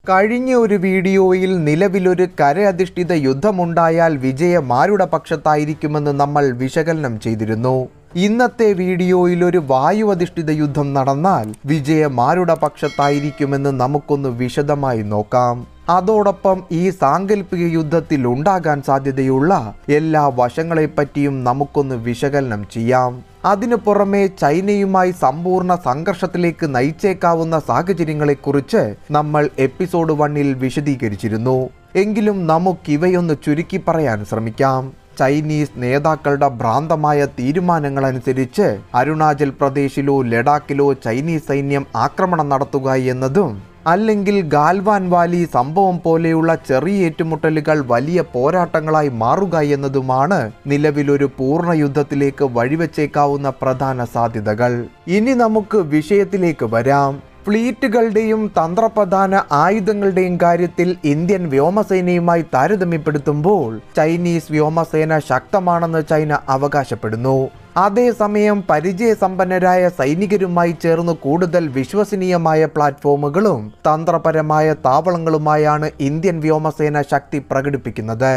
കഴിഞ്ഞ ഒരു വീഡിയോയിൽ നിലവിലൊരു കരയധിഷ്ഠിത യുദ്ധമുണ്ടായാൽ വിജയം ആരുടെ പക്ഷത്തായിരിക്കുമെന്ന് നമ്മൾ വിശകലനം ചെയ്തിരുന്നു. ഇന്നത്തെ വീഡിയോയിൽ ഒരു വായു അധിഷ്ഠിത യുദ്ധം നടന്നാൽ വിജയം ആരുടെ പക്ഷത്തായിരിക്കുമെന്ന് നമുക്കൊന്ന് വിശദമായി നോക്കാം. അതോടൊപ്പം ഈ സാങ്കല്പിക യുദ്ധത്തിൽ ഉണ്ടാകാൻ സാധ്യതയുള്ള എല്ലാ വശങ്ങളെപ്പറ്റിയും നമുക്കൊന്ന് വിശകലനം ചെയ്യാം. അതിനു പുറമെ ചൈനയുമായി സമ്പൂർണ്ണ സംഘർഷത്തിലേക്ക് നയിച്ചേക്കാവുന്ന സാഹചര്യങ്ങളെക്കുറിച്ച് നമ്മൾ എപ്പിസോഡ് 1-ൽ വിശദീകരിച്ചിരുന്നു. എങ്കിലും നമുക്കിവയൊന്ന് ചുരുക്കി പറയാൻ ശ്രമിക്കാം. ചൈനീസ് നേതാക്കളുടെ ഭ്രാന്തമായ തീരുമാനങ്ങളനുസരിച്ച് അരുണാചൽ പ്രദേശിലോ ലഡാക്കിലോ ചൈനീസ് സൈന്യം ആക്രമണം നടത്തുക എന്നതും, അല്ലെങ്കിൽ ഗാൽവാൻ വാലി സംഭവം പോലെയുള്ള ചെറിയ ഏറ്റുമുട്ടലുകൾ വലിയ പോരാട്ടങ്ങളായി മാറുക എന്നതുമാണ് നിലവിലൊരു പൂർണ്ണ യുദ്ധത്തിലേക്ക് വഴിവെച്ചേക്കാവുന്ന പ്രധാന സാധ്യതകൾ. ഇനി നമുക്ക് വിഷയത്തിലേക്ക് വരാം. ഫ്ലീറ്റുകളുടെയും തന്ത്രപ്രധാന ആയുധങ്ങളുടെയും കാര്യത്തിൽ ഇന്ത്യൻ വ്യോമസേനയുമായി താരതമ്യപ്പെടുത്തുമ്പോൾ ചൈനീസ് വ്യോമസേന ശക്തമാണെന്ന് ചൈന അവകാശപ്പെടുന്നു. അതേസമയം പരിചയസമ്പന്നരായ സൈനികരുമായി ചേർന്ന് കൂടുതൽ വിശ്വസനീയമായ പ്ലാറ്റ്ഫോമുകളും തന്ത്രപരമായ താവളങ്ങളുമായാണ് ഇന്ത്യൻ വ്യോമസേന ശക്തി പ്രകടിപ്പിക്കുന്നത്.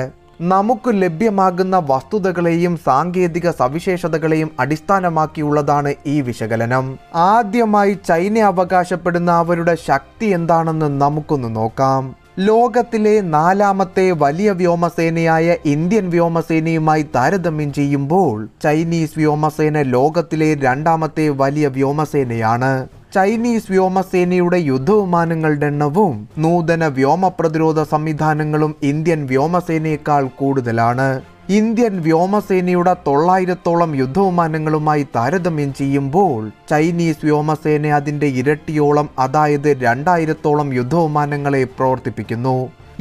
നമുക്ക് ലഭ്യമാകുന്ന വസ്തുതകളെയും സാങ്കേതിക സവിശേഷതകളെയും അടിസ്ഥാനമാക്കിയുള്ളതാണ് ഈ വിശകലനം. ആദ്യമായി ചൈന അവകാശപ്പെടുന്ന അവരുടെ ശക്തി എന്താണെന്ന് നമുക്കൊന്ന് നോക്കാം. ലോകത്തിലെ 4ാമത്തെ വലിയ വ്യോമസേനയായ ഇന്ത്യൻ വ്യോമസേനയുമായി താരതമ്യം ചെയ്യുമ്പോൾ ചൈനീസ് വ്യോമസേന ലോകത്തിലെ 2ാമത്തെ വലിയ വ്യോമസേനയാണ്. ചൈനീസ് വ്യോമസേനയുടെ യുദ്ധവിമാനങ്ങളുടെ എണ്ണവും നൂതന വ്യോമ പ്രതിരോധ സംവിധാനങ്ങളും ഇന്ത്യൻ വ്യോമസേനയേക്കാൾ കൂടുതലാണ്. ഇന്ത്യൻ വ്യോമസേനയുടെ 900ഓളം യുദ്ധവിമാനങ്ങളുമായി താരതമ്യം ചെയ്യുമ്പോൾ ചൈനീസ് വ്യോമസേന അതിൻ്റെ ഇരട്ടിയോളം, അതായത് 2000ഓളം യുദ്ധവിമാനങ്ങളെ പ്രവർത്തിപ്പിക്കുന്നു.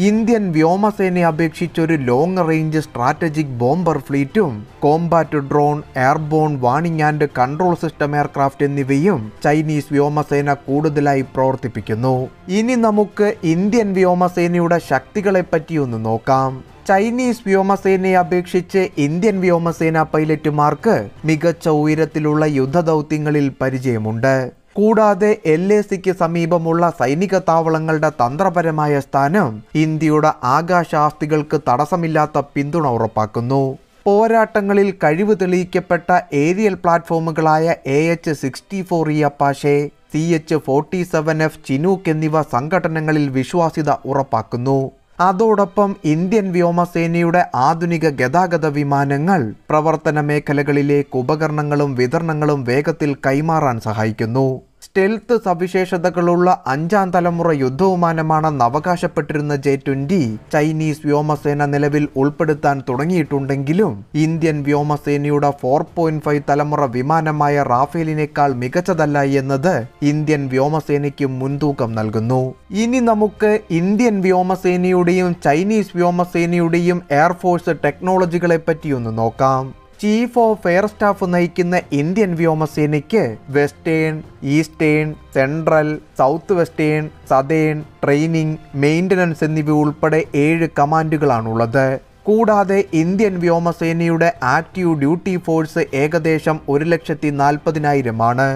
ഇന്ത്യൻ വ്യോമസേനയെ അപേക്ഷിച്ചൊരു ലോങ് റേഞ്ച് സ്ട്രാറ്റജിക് ബോംബർ ഫ്ലീറ്റും combat drone, airborne warning and control system aircraft എന്നിവയും ചൈനീസ് വ്യോമസേന കൂടുതലായി പ്രവർത്തിപ്പിക്കുന്നു. ഇനി നമുക്ക് ഇന്ത്യൻ വ്യോമസേനയുടെ ശക്തികളെപ്പറ്റി ഒന്ന് നോക്കാം. ചൈനീസ് വ്യോമസേനയെ അപേക്ഷിച്ച് ഇന്ത്യൻ വ്യോമസേന പൈലറ്റുമാർക്ക് മികച്ച ഉയരത്തിലുള്ള യുദ്ധദൗത്യങ്ങളിൽ പരിചയമുണ്ട്. കൂടാതെ LACക്ക് സമീപമുള്ള സൈനിക താവളങ്ങളുടെ തന്ത്രപരമായ സ്ഥാനം ഇന്ത്യയുടെ ആകാശാസ്തികൾക്ക് തടസ്സമില്ലാത്ത പിന്തുണ ഉറപ്പാക്കുന്നു. പോരാട്ടങ്ങളിൽ കഴിവ് തെളിയിക്കപ്പെട്ട ഏരിയൽ പ്ലാറ്റ്ഫോമുകളായ AH-64E അപ്പാഷെ, CH-47F ചിനൂക്ക് എന്നിവ സംഘടനകളിൽ വിശ്വാസ്യത ഉറപ്പാക്കുന്നു. അതോടൊപ്പം ഇന്ത്യൻ വ്യോമസേനയുടെ ആധുനിക ഗതാഗത വിമാനങ്ങൾ പ്രവർത്തന മേഖലകളിലേക്ക് ഉപകരണങ്ങളും വിതരണങ്ങളും വേഗത്തിൽ കൈമാറാൻ സഹായിക്കുന്നു. സ്റ്റെൽത്ത് സവിശേഷതകളുള്ള 5ാം തലമുറ യുദ്ധവിമാനമാണെന്ന് അവകാശപ്പെട്ടിരുന്ന J-20 ചൈനീസ് വ്യോമസേന നിലവിൽ ഉൾപ്പെടുത്താൻ തുടങ്ങിയിട്ടുണ്ടെങ്കിലും ഇന്ത്യൻ വ്യോമസേനയുടെ 4.5 തലമുറ വിമാനമായ റാഫേലിനേക്കാൾ മികച്ചതല്ല എന്നത് ഇന്ത്യൻ വ്യോമസേനയ്ക്ക് മുൻതൂക്കം നൽകുന്നു. ഇനി നമുക്ക് ഇന്ത്യൻ വ്യോമസേനയുടെയും ചൈനീസ് വ്യോമസേനയുടെയും എയർഫോഴ്സ് ടെക്നോളജികളെ പറ്റിയൊന്ന് നോക്കാം. ചീഫ് ഓഫ് എയർ സ്റ്റാഫ് നയിക്കുന്ന ഇന്ത്യൻ വ്യോമസേനയ്ക്ക് western, eastern, central, south western, southern, training, maintenance എന്നിവ ഉൾപ്പെടെ 7 കമാൻഡുകളാണുള്ളത്. കൂടാതെ ഇന്ത്യൻ വ്യോമസേനയുടെ ആക്റ്റീവ് ഡ്യൂട്ടി ഫോഴ്സ് ഏകദേശം 1,40,000 ആണ്.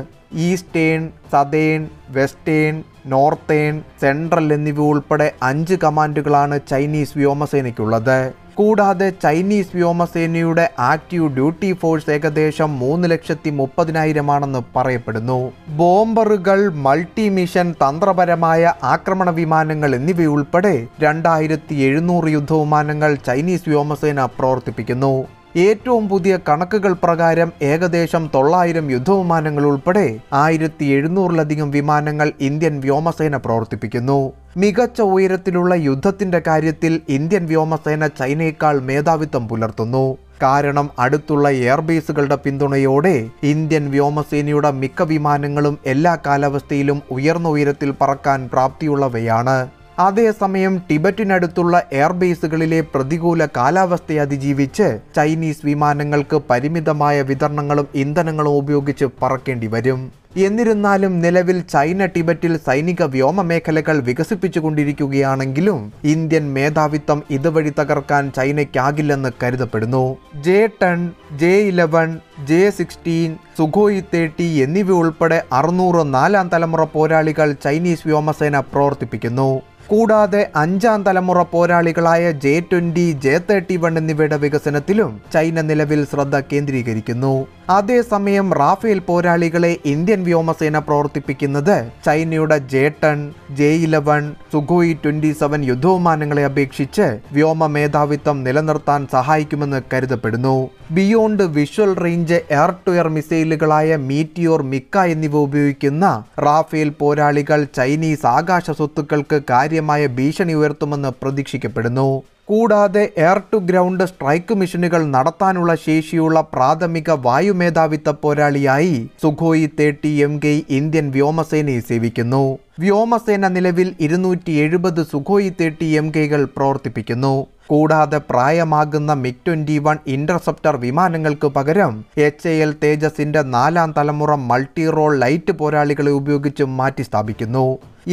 Eastern, southern, western, northern, central എന്നിവ ഉൾപ്പെടെ 5 കമാൻഡുകളാണ് ചൈനീസ് വ്യോമസേനയ്ക്കുള്ളത്. കൂടാതെ ചൈനീസ് വ്യോമസേനയുടെ ആക്റ്റീവ് ഡ്യൂട്ടി ഫോഴ്സ് ഏകദേശം 3,30,000 ആണെന്ന് പറയപ്പെടുന്നു. ബോംബറുകൾ, മൾട്ടി മിഷൻ തന്ത്രപരമായ ആക്രമണ വിമാനങ്ങൾ എന്നിവയുൾപ്പെടെ 2,700 യുദ്ധവിമാനങ്ങൾ ചൈനീസ് വ്യോമസേന പ്രവർത്തിപ്പിക്കുന്നു. ഏറ്റവും പുതിയ കണക്കുകൾ പ്രകാരം ഏകദേശം 900 യുദ്ധവിമാനങ്ങൾ ഉൾപ്പെടെ 1,700-ലധികം വിമാനങ്ങൾ ഇന്ത്യൻ വ്യോമസേന പ്രവർത്തിപ്പിക്കുന്നു. മികച്ച ഉയരത്തിലുള്ള യുദ്ധത്തിന്റെ കാര്യത്തിൽ ഇന്ത്യൻ വ്യോമസേന ചൈനയേക്കാൾ മേധാവിത്വം പുലർത്തുന്നു. കാരണം അടുത്തുള്ള എയർബേസുകളുടെ പിന്തുണയോടെ ഇന്ത്യൻ വ്യോമസേനയുടെ മിക്ക വിമാനങ്ങളും എല്ലാ കാലാവസ്ഥയിലും ഉയർന്ന ഉയരത്തിൽ പറക്കാൻ പ്രാപ്തിയുള്ളവയാണ്. അതേസമയം ടിബറ്റിനടുത്തുള്ള എയർബേസുകളിലെ പ്രതികൂല കാലാവസ്ഥയെ അതിജീവിച്ച് ചൈനീസ് വിമാനങ്ങൾക്ക് പരിമിതമായ വിതരണങ്ങളും ഇന്ധനങ്ങളും ഉപയോഗിച്ച് പറക്കേണ്ടി വരും. എന്നിരുന്നാലും നിലവിൽ ചൈന ടിബറ്റിൽ സൈനിക വ്യോമ മേഖലകൾ വികസിപ്പിച്ചുകൊണ്ടിരിക്കുകയാണെങ്കിലും ഇന്ത്യൻ മേധാവിത്വം ഇതുവഴി തകർക്കാൻ ചൈനയ്ക്കാകില്ലെന്ന് കരുതപ്പെടുന്നു. J-10, J-11, J-16, സുഖോയ് 30 എന്നിവ ഉൾപ്പെടെ 600 4ാം തലമുറ പോരാളികൾ ചൈനീസ് വ്യോമസേന പ്രവർത്തിപ്പിക്കുന്നു. കൂടാതെ 5ാം തലമുറ പോരാളികളായ J-20, J-31 എന്നിവയുടെ വികസനത്തിലും ചൈന നിലവിൽ ശ്രദ്ധ കേന്ദ്രീകരിക്കുന്നു. അതേസമയം റാഫേൽ പോരാളികളെ ഇന്ത്യൻ വ്യോമസേന പ്രവർത്തിപ്പിക്കുന്നത് ചൈനയുടെ J-10, J-11, സുഖോയ് 27 യുദ്ധവിമാനങ്ങളെ അപേക്ഷിച്ച് വ്യോമ മേധാവിത്വം നിലനിർത്താൻ സഹായിക്കുമെന്ന് കരുതപ്പെടുന്നു. Beyond visual range air to air മിസൈലുകളായ മീറ്റിയോർ, മിക്ക എന്നിവ ഉപയോഗിക്കുന്ന റാഫേൽ പോരാളികൾ ചൈനീസ് ആകാശ സ്വത്തുക്കൾക്ക് കാര്യമായ ഭീഷണി ഉയർത്തുമെന്ന് പ്രതീക്ഷിക്കപ്പെടുന്നു. കൂടാതെ എയർ ടു ഗ്രൗണ്ട് സ്ട്രൈക്ക് മിഷനുകൾ നടത്താനുള്ള ശേഷിയുള്ള പ്രാഥമിക വായുമേധാവിത്വ പോരാളിയായി സുഖോയ് 30 MK ഇന്ത്യൻ വ്യോമസേനയെ സേവിക്കുന്നു. വ്യോമസേന നിലവിൽ 270 സുഖോയ് 30 MKകൾ പ്രവർത്തിപ്പിക്കുന്നു. കൂടാതെ പ്രായമാകുന്ന MiG-21 ഇന്റർസെപ്റ്റർ വിമാനങ്ങൾക്ക് പകരം HAL തേജസിന്റെ 4ാം തലമുറ മൾട്ടി റോൾ ലൈറ്റ് പോരാളികളെ ഉപയോഗിച്ച് മാറ്റിസ്ഥാപിക്കുന്നു.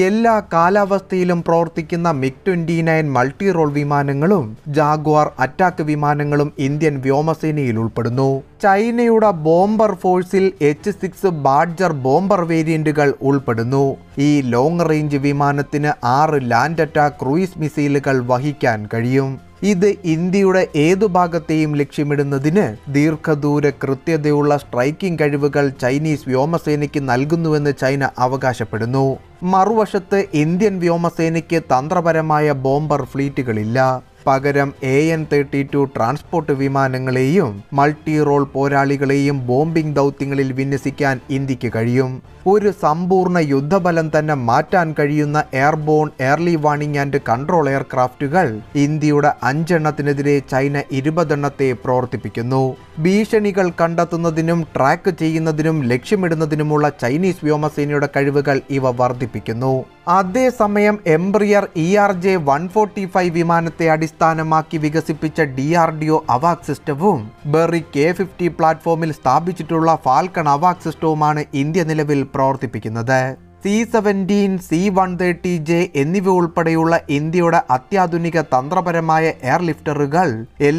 എല്ലാ കാലാവസ്ഥയിലും പ്രവർത്തിക്കുന്ന MiG-29 മൾട്ടി റോൾ വിമാനങ്ങളും ജാഗ്വാർ അറ്റാക്ക് വിമാനങ്ങളും ഇന്ത്യൻ വ്യോമസേനയിൽ ഉൾപ്പെടുന്നു. ചൈനയുടെ ബോംബർ ഫോഴ്സിൽ H-6 ബാഡ്ജർ ബോംബർ വേരിയന്റുകൾ ഉൾപ്പെടുന്നു. ഈ ലോങ് റേഞ്ച് വിമാനത്തിന് 6 ലാൻഡ് അറ്റാക്ക് ക്രൂയിസ് മിസൈലുകൾ വഹിക്കാൻ കഴിയും. ഇത് ഇന്ത്യയുടെ ഏതു ഭാഗത്തെയും ലക്ഷ്യമിടുന്നതിന് ദീർഘദൂര കൃത്യതയുള്ള സ്ട്രൈക്കിംഗ് കഴിവുകൾ ചൈനീസ് വ്യോമസേനയ്ക്ക് നൽകുന്നുവെന്ന് ചൈന അവകാശപ്പെടുന്നു. മറുവശത്ത് ഇന്ത്യൻ വ്യോമസേനയ്ക്ക് തന്ത്രപരമായ ബോംബർ ഫ്ലീറ്റുകളില്ല. പകരം AN-32 ട്രാൻസ്പോർട്ട് വിമാനങ്ങളെയും മൾട്ടി റോൾ പോരാളികളെയും ബോംബിംഗ് ദൗത്യങ്ങളിൽ വിന്യസിക്കാൻ ഇന്ത്യക്ക് കഴിയും. ഒരു സമ്പൂർണ്ണ യുദ്ധബലം തന്നെ മാറ്റാൻ കഴിയുന്ന airborne early warning and control എയർക്രാഫ്റ്റുകൾ ഇന്ത്യയുടെ 5 എണ്ണത്തിനെതിരെ ചൈന 20 എണ്ണത്തെ പ്രവർത്തിപ്പിക്കുന്നു. ഭീഷണികൾ കണ്ടെത്തുന്നതിനും ട്രാക്ക് ചെയ്യുന്നതിനും ലക്ഷ്യമിടുന്നതിനുമുള്ള ചൈനീസ് വ്യോമസേനയുടെ കഴിവുകൾ ഇവ വർദ്ധിപ്പിക്കുന്നു. അതേസമയം എംബ്രിയർ ERJ-145 വിമാനത്തെ അടിസ്ഥാനമാക്കി വികസിപ്പിച്ച DRDO അവാക് സിസ്റ്റവും ബെറിക് A-50 പ്ലാറ്റ്ഫോമിൽ സ്ഥാപിച്ചിട്ടുള്ള ഫാൽക്കൺ അവാക് സിസ്റ്റവുമാണ് ഇന്ത്യ നിലവിൽ പ്രവർത്തിപ്പിക്കുന്നത്. C-17, C-130J എന്നിവ ഉൾപ്പെടെയുള്ള ഇന്ത്യയുടെ അത്യാധുനിക തന്ത്രപരമായ എയർലിഫ്റ്ററുകൾ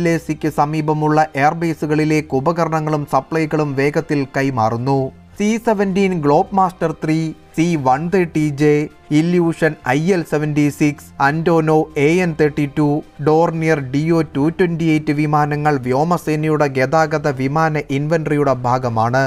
LACക്ക് സമീപമുള്ള എയർബേസുകളിലേക്ക് ഉപകരണങ്ങളും സപ്ലൈകളും വേഗത്തിൽ കൈമാറുന്നു. C-17 globe master 3, C-130J, illusion IL-76, അന്റോനോ AN-32, Dornier DO-228 വിമാനങ്ങൾ വ്യോമസേനയുടെ ഗതാഗത വിമാന ഇൻവെന്ററിയുടെ ഭാഗമാണ്.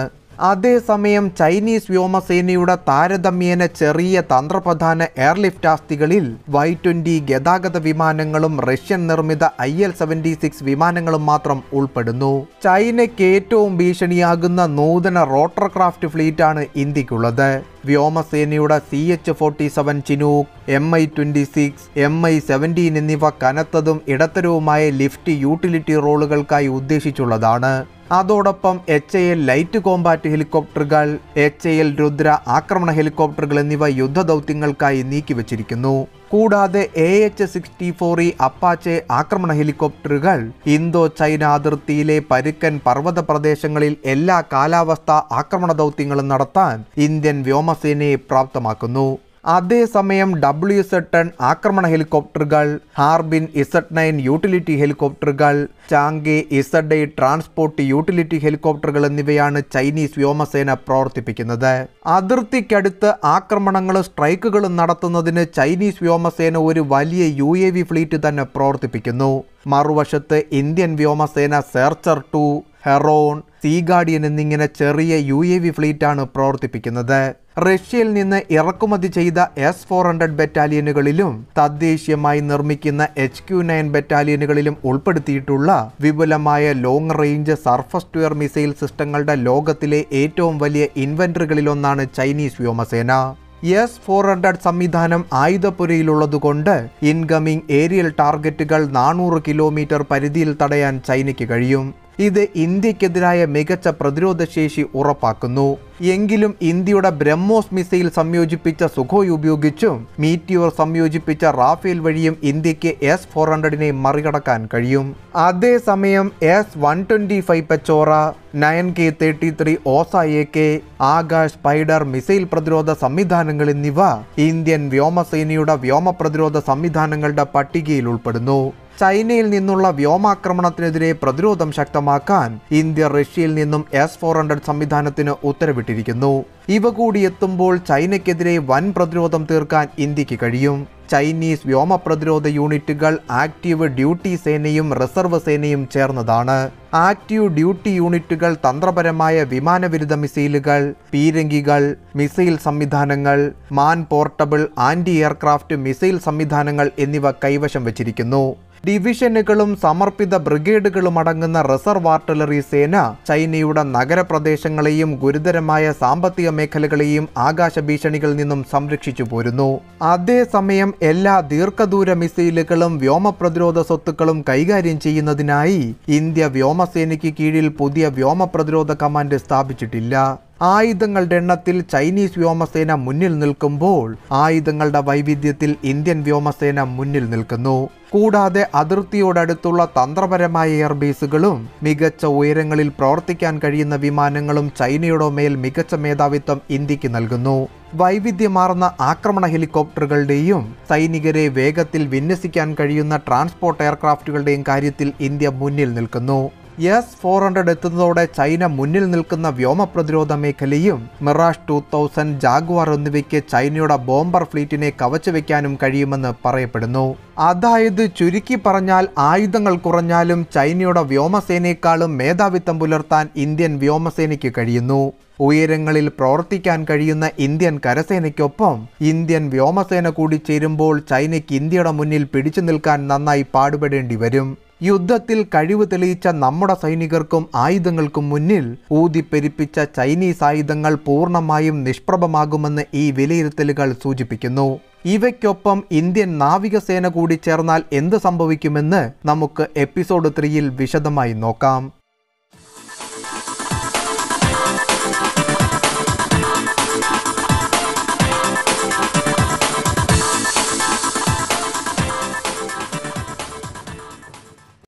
അതേസമയം ചൈനീസ് വ്യോമസേനയുടെ താരതമ്യേന ചെറിയ തന്ത്രപ്രധാന എയർലിഫ്റ്റ് ആസ്തികളിൽ Y-20 ഗതാഗത വിമാനങ്ങളും റഷ്യൻ നിർമ്മിത IL-76 വിമാനങ്ങളും മാത്രം ഉൾപ്പെടുന്നു. ചൈനയ്ക്ക് ഏറ്റവും ഭീഷണിയാകുന്ന നൂതന റോട്ടർക്രാഫ്റ്റ് ഫ്ലീറ്റാണ് ഇന്ത്യക്കുള്ളത്. വ്യോമസേനയുടെ CH-47 ചിനൂക്ക്, Mi-26, Mi-17 എന്നിവ കനത്തതും ഇടത്തരവുമായ ലിഫ്റ്റ് യൂട്ടിലിറ്റി റോളുകൾക്കായി ഉദ്ദേശിച്ചുള്ളതാണ്. അതോടൊപ്പം HAL ലൈറ്റ് കോമ്പാറ്റ് ഹെലികോപ്റ്ററുകൾ, HAL രുദ്ര ആക്രമണ ഹെലികോപ്റ്ററുകൾ എന്നിവ യുദ്ധദൗത്യങ്ങൾക്കായി നീക്കിവച്ചിരിക്കുന്നു. കൂടാതെ AH-64E അപ്പാച്ചെ ആക്രമണ ഹെലികോപ്റ്ററുകൾ ഇന്തോ ചൈന അതിർത്തിയിലെ പരുക്കൻ പർവ്വത പ്രദേശങ്ങളിൽ എല്ലാ കാലാവസ്ഥാ ആക്രമണ ദൗത്യങ്ങളും നടത്താൻ ഇന്ത്യൻ വ്യോമസേനയെ പ്രാപ്തമാക്കുന്നു. അതേസമയം WZ-10 ആക്രമണ ഹെലികോപ്റ്ററുകൾ, ഹാർബിൻ Z-9 യൂട്ടിലിറ്റി ഹെലികോപ്റ്ററുകൾ, ചാങ്കെ Z-8 ട്രാൻസ്പോർട്ട് യൂട്ടിലിറ്റി ഹെലികോപ്റ്ററുകൾ എന്നിവയാണ് ചൈനീസ് വ്യോമസേന പ്രവർത്തിപ്പിക്കുന്നത്. അതിർത്തിക്കടുത്ത് ആക്രമണങ്ങളും സ്ട്രൈക്കുകളും നടത്തുന്നതിന് ചൈനീസ് വ്യോമസേന ഒരു വലിയ UAV ഫ്ലീറ്റ് തന്നെ പ്രവർത്തിപ്പിക്കുന്നു. മറുവശത്ത് ഇന്ത്യൻ വ്യോമസേന സെർച്ചർ 2, ഹെറോൺ, സീ ഗാർഡിയൻ എന്നിങ്ങനെ ചെറിയ UAV ഫ്ലീറ്റാണ് പ്രവർത്തിപ്പിക്കുന്നത്. റഷ്യയിൽ നിന്ന് ഇറക്കുമതി ചെയ്ത S-400 ബറ്റാലിയനുകളിലും തദ്ദേശീയമായി നിർമ്മിക്കുന്ന HQ-9 ബറ്റാലിയനുകളിലും ഉൾപ്പെടുത്തിയിട്ടുള്ള വിപുലമായ long range surface to air missile സിസ്റ്റങ്ങളുടെ ലോകത്തിലെ ഏറ്റവും വലിയ ഇൻവെന്ററികളിലൊന്നാണ് ചൈനീസ് വ്യോമസേന. S-400 സംവിധാനം ആയുധപ്പുരയിലുള്ളതുകൊണ്ട് ഇൻകമിംഗ് ഏരിയൽ ടാർഗറ്റുകൾ 400 കിലോമീറ്റർ പരിധിയിൽ തടയാൻ ചൈനയ്ക്ക് കഴിയും. ഇത് ഇന്ത്യക്കെതിരായ മികച്ച പ്രതിരോധ ശേഷി ഉറപ്പാക്കുന്നു. എങ്കിലും ഇന്ത്യയുടെ ബ്രഹ്മോസ് മിസൈൽ സംയോജിപ്പിച്ച സുഖോയ് ഉപയോഗിച്ചും മീറ്റിയോർ സംയോജിപ്പിച്ച റാഫേൽ വഴിയും ഇന്ത്യക്ക് S-400നെ മറികടക്കാൻ കഴിയും. അതേസമയം S-125 Pechora, 9K-33 ഓസ AK, Akash spider missile പ്രതിരോധ സംവിധാനങ്ങൾ എന്നിവ ഇന്ത്യൻ വ്യോമസേനയുടെ വ്യോമ പ്രതിരോധ സംവിധാനങ്ങളുടെ പട്ടികയിൽ ഉൾപ്പെടുന്നു. ചൈനയിൽ നിന്നുള്ള വ്യോമാക്രമണത്തിനെതിരെ പ്രതിരോധം ശക്തമാക്കാൻ ഇന്ത്യ റഷ്യയിൽ നിന്നും S-400 സംവിധാനത്തിന് ഉത്തരവിട്ടിരിക്കുന്നു. ഇവ കൂടി എത്തുമ്പോൾ ചൈനയ്ക്കെതിരെ വൻ പ്രതിരോധം തീർക്കാൻ ഇന്ത്യക്ക് കഴിയും. ചൈനീസ് വ്യോമ പ്രതിരോധ യൂണിറ്റുകൾ ആക്റ്റീവ് ഡ്യൂട്ടി സേനയും റിസർവ് സേനയും ചേർന്നതാണ്. ആക്റ്റീവ് ഡ്യൂട്ടി യൂണിറ്റുകൾ തന്ത്രപരമായ വിമാനവിരുദ്ധ മിസൈലുകൾ, പീരങ്കികൾ, മിസൈൽ സംവിധാനങ്ങൾ, man portable anti aircraft missile സംവിധാനങ്ങൾ എന്നിവ കൈവശം വച്ചിരിക്കുന്നു. ഡിവിഷനുകളും സമർപ്പിത ബ്രിഗേഡുകളും അടങ്ങുന്ന റിസർവ് ആർട്ടിലറി സേന ചൈനയുടെ നഗരപ്രദേശങ്ങളെയും ഗുരുതരമായ സാമ്പത്തിക മേഖലകളെയും ആകാശ ഭീഷണികളിൽ നിന്നും സംരക്ഷിച്ചു പോരുന്നു. അതേസമയം എല്ലാ ദീർഘദൂര മിസൈലുകളും വ്യോമ പ്രതിരോധ സ്വത്തുക്കളും കൈകാര്യം ചെയ്യുന്നതിനായി ഇന്ത്യ വ്യോമസേനയ്ക്ക് കീഴിൽ പുതിയ വ്യോമ പ്രതിരോധ കമാൻഡ് സ്ഥാപിച്ചിട്ടില്ല. ആയുധങ്ങളുടെ എണ്ണത്തിൽ ചൈനീസ് വ്യോമസേന മുന്നിൽ നിൽക്കുമ്പോൾ ആയുധങ്ങളുടെ വൈവിധ്യത്തിൽ ഇന്ത്യൻ വ്യോമസേന മുന്നിൽ നിൽക്കുന്നു. കൂടാതെ അതിർത്തിയോടടുത്തുള്ള തന്ത്രപരമായ എയർബേസുകളും മികച്ച ഉയരങ്ങളിൽ പ്രവർത്തിക്കാൻ കഴിയുന്ന വിമാനങ്ങളും ചൈനയുടെ മേൽ മികച്ച മേധാവിത്വം ഇന്ത്യക്ക് നൽകുന്നു. വൈവിധ്യമാർന്ന ആക്രമണ ഹെലികോപ്റ്ററുകളുടെയും സൈനികരെ വേഗത്തിൽ വിന്യസിക്കാൻ കഴിയുന്ന ട്രാൻസ്പോർട്ട് എയർക്രാഫ്റ്റുകളുടെയും കാര്യത്തിൽ ഇന്ത്യ മുന്നിൽ നിൽക്കുന്നു. S-400 എത്തുന്നതോടെ ചൈന മുന്നിൽ നിൽക്കുന്ന വ്യോമ പ്രതിരോധ മേഖലയും മിറാഷ് 2000, ജാഗ്വാർ എന്നിവയ്ക്ക് ചൈനയുടെ ബോംബർ ഫ്ലീറ്റിനെ കവച്ചു വെക്കാനും കഴിയുമെന്ന് പറയപ്പെടുന്നു. അതായത് ചുരുക്കി പറഞ്ഞാൽ ആയുധങ്ങൾ കുറഞ്ഞാലും ചൈനയുടെ വ്യോമസേനയെക്കാളും മേധാവിത്വം പുലർത്താൻ ഇന്ത്യൻ വ്യോമസേനയ്ക്ക് കഴിയുന്നു. ഉയരങ്ങളിൽ പ്രവർത്തിക്കാൻ കഴിയുന്ന ഇന്ത്യൻ കരസേനയ്ക്കൊപ്പം ഇന്ത്യൻ വ്യോമസേന കൂടി ചേരുമ്പോൾ ചൈനയ്ക്ക് ഇന്ത്യയുടെ മുന്നിൽ പിടിച്ചു നിൽക്കാൻ നന്നായി പാടുപെടേണ്ടി വരും. യുദ്ധത്തിൽ കഴിവ് തെളിയിച്ച നമ്മുടെ സൈനികർക്കും ആയുധങ്ങൾക്കും മുന്നിൽ ഊതിപ്പെരിപ്പിച്ച ചൈനീസ് ആയുധങ്ങൾ പൂർണ്ണമായും നിഷ്പ്രഭമാകുമെന്ന് ഈ വിലയിരുത്തലുകൾ സൂചിപ്പിക്കുന്നു. ഇവയ്ക്കൊപ്പം ഇന്ത്യൻ നാവികസേന കൂടി ചേർന്നാൽ എന്ത് സംഭവിക്കുമെന്ന് നമുക്ക് എപ്പിസോഡ് 3 വിശദമായി നോക്കാം.